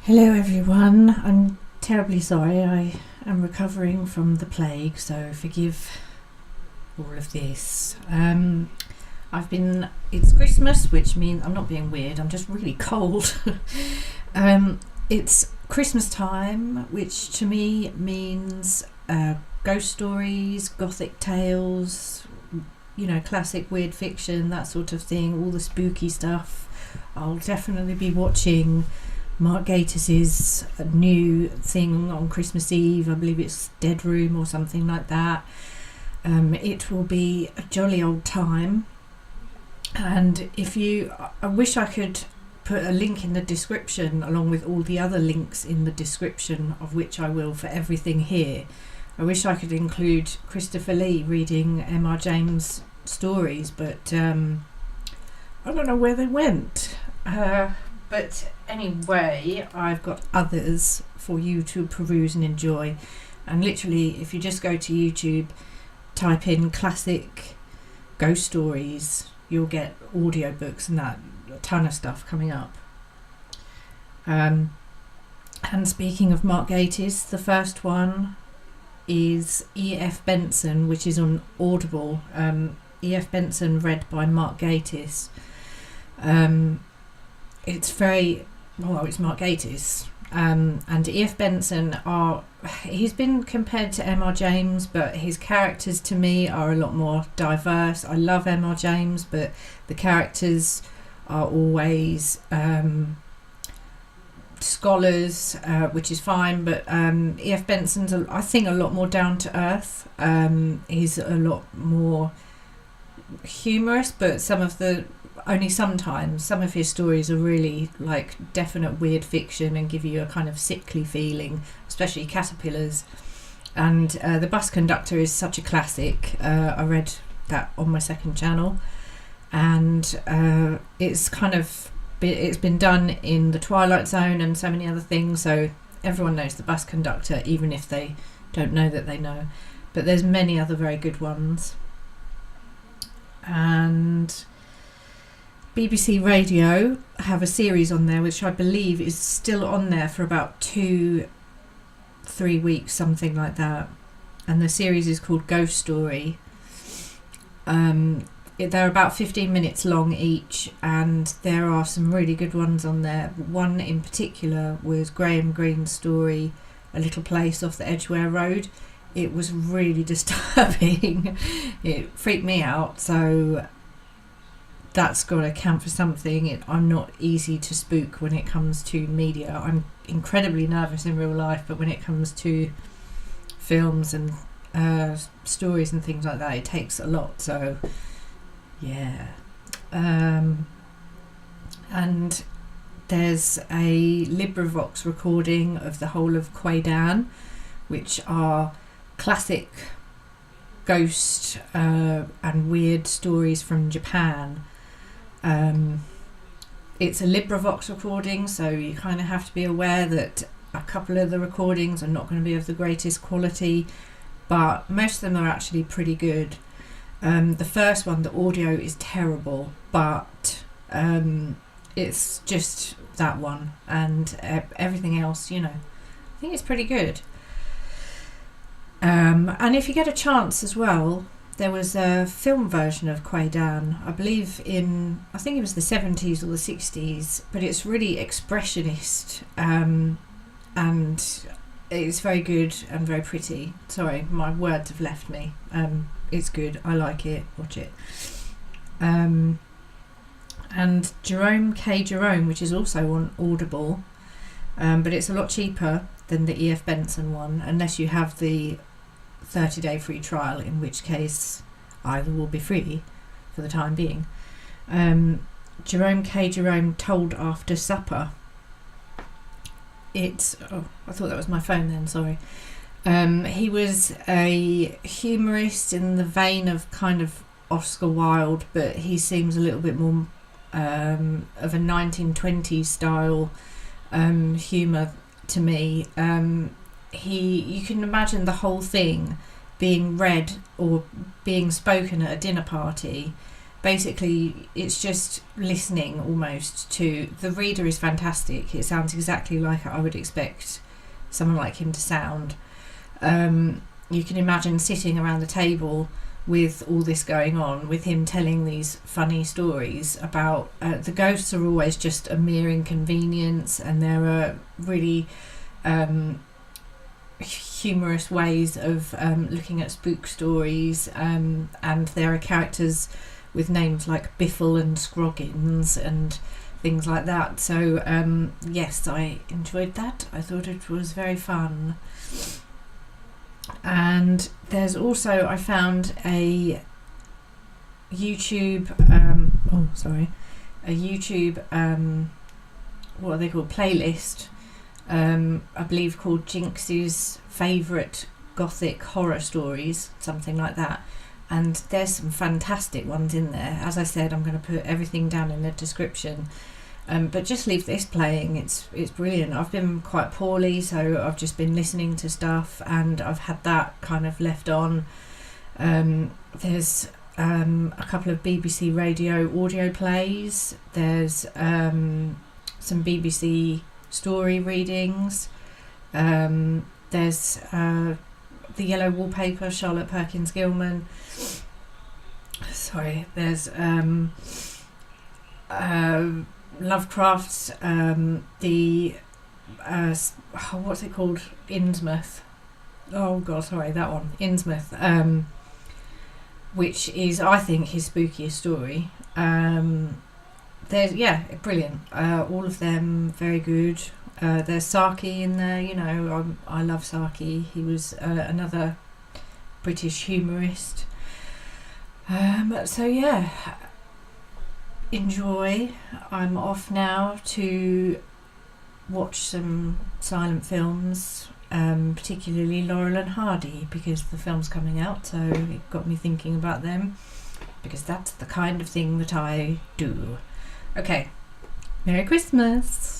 Hello everyone, I'm terribly sorry. I am recovering from the plague, so forgive all of this. It's Christmas, which means I'm not being weird, I'm just really cold. It's Christmas time, which to me means ghost stories, Gothic tales, classic weird fiction, that sort of thing, all the spooky stuff. I'll definitely be watching Mark Gatiss's new thing on Christmas Eve. I believe it's Dead Room or something like that. It will be a jolly old time. And I wish I could put a link in the description along with all the other links in the description, of which I will for everything here. I wish I could include Christopher Lee reading M.R. James stories, but I don't know where they went. But anyway, I've got others for you to peruse and enjoy. And literally, if you just go to YouTube, type in classic ghost stories, you'll get audiobooks and that, a ton of stuff coming up. And speaking of Mark Gatiss, the first one is E.F. Benson, which is on Audible. E.F. Benson read by Mark Gatiss. It's Mark Gatiss, and E.F. Benson he's been compared to M.R. James, but his characters to me are a lot more diverse. I love M.R. James, but the characters are always scholars, which is fine, but E.F. Benson's, I think, a lot more down to earth. He's a lot more humorous, but only sometimes some of his stories are really like definite weird fiction and give you a kind of sickly feeling, especially Caterpillars. And The Bus Conductor is such a classic. I read that on my second channel, and it's been done in The Twilight Zone and so many other things, so everyone knows The Bus Conductor, even if they don't know that they know. But there's many other very good ones. And BBC Radio have a series on there which I believe is still on there for about 2-3 weeks, something like that, and the series is called Ghost Story. They're about 15 minutes long each, and there are some really good ones on there. One in particular was Graham Greene's story, A Little Place Off the Edgware Road. It was really disturbing. It freaked me out, so that's got to count for something. I'm not easy to spook when it comes to media. I'm incredibly nervous in real life, but when it comes to films and stories and things like that, it takes a lot. So yeah. And there's a LibriVox recording of the whole of Quaidan, which are classic ghost and weird stories from Japan. It's a LibriVox recording, so you kind of have to be aware that a couple of the recordings are not going to be of the greatest quality, but most of them are actually pretty good. The first one, the audio is terrible, but it's just that one, and everything else, I think it's pretty good. And if you get a chance as well, there was a film version of Quaidan, I believe I think it was the 70s or the 60s, but it's really expressionist, and it's very good and very pretty. Sorry, my words have left me. It's good, I like it, watch it. And Jerome K. Jerome, which is also on Audible, but it's a lot cheaper than the E.F. Benson one, unless you have the 30-day free trial, in which case either will be free for the time being. Jerome K. Jerome Told After Supper. I thought that was my phone then, sorry. He was a humorist in the vein of kind of Oscar Wilde, but he seems a little bit more of a 1920s style humour to me. You can imagine the whole thing being read or being spoken at a dinner party, basically it's just listening almost to, the reader is fantastic. It sounds exactly like I would expect someone like him to sound. You can imagine sitting around the table with all this going on, with him telling these funny stories about the ghosts are always just a mere inconvenience, and there are really humorous ways of looking at spook stories, and there are characters with names like Biffle and Scroggins and things like that. So yes, I enjoyed that. I thought it was very fun. And there's also, I found a YouTube a YouTube what are they called, playlist, I believe called Jinx's favourite Gothic horror stories, something like that. And there's some fantastic ones in there. As I said, I'm going to put everything down in the description. But just leave this playing. It's brilliant. I've been quite poorly, so I've just been listening to stuff, and I've had that kind of left on. There's a couple of BBC radio audio plays. There's some BBC story readings. There's The Yellow Wallpaper, Charlotte Perkins Gilman. Sorry, there's Lovecraft's what's it called? Innsmouth. Oh god, sorry, that one. Innsmouth. Which is, I think, his spookiest story. There's brilliant. All of them very good. There's Saki in there. You know, I love Saki. He was another British humorist. So yeah. Enjoy. I'm off now to watch some silent films, particularly Laurel and Hardy, because the film's coming out, so it got me thinking about them, because that's the kind of thing that I do. Okay, Merry Christmas.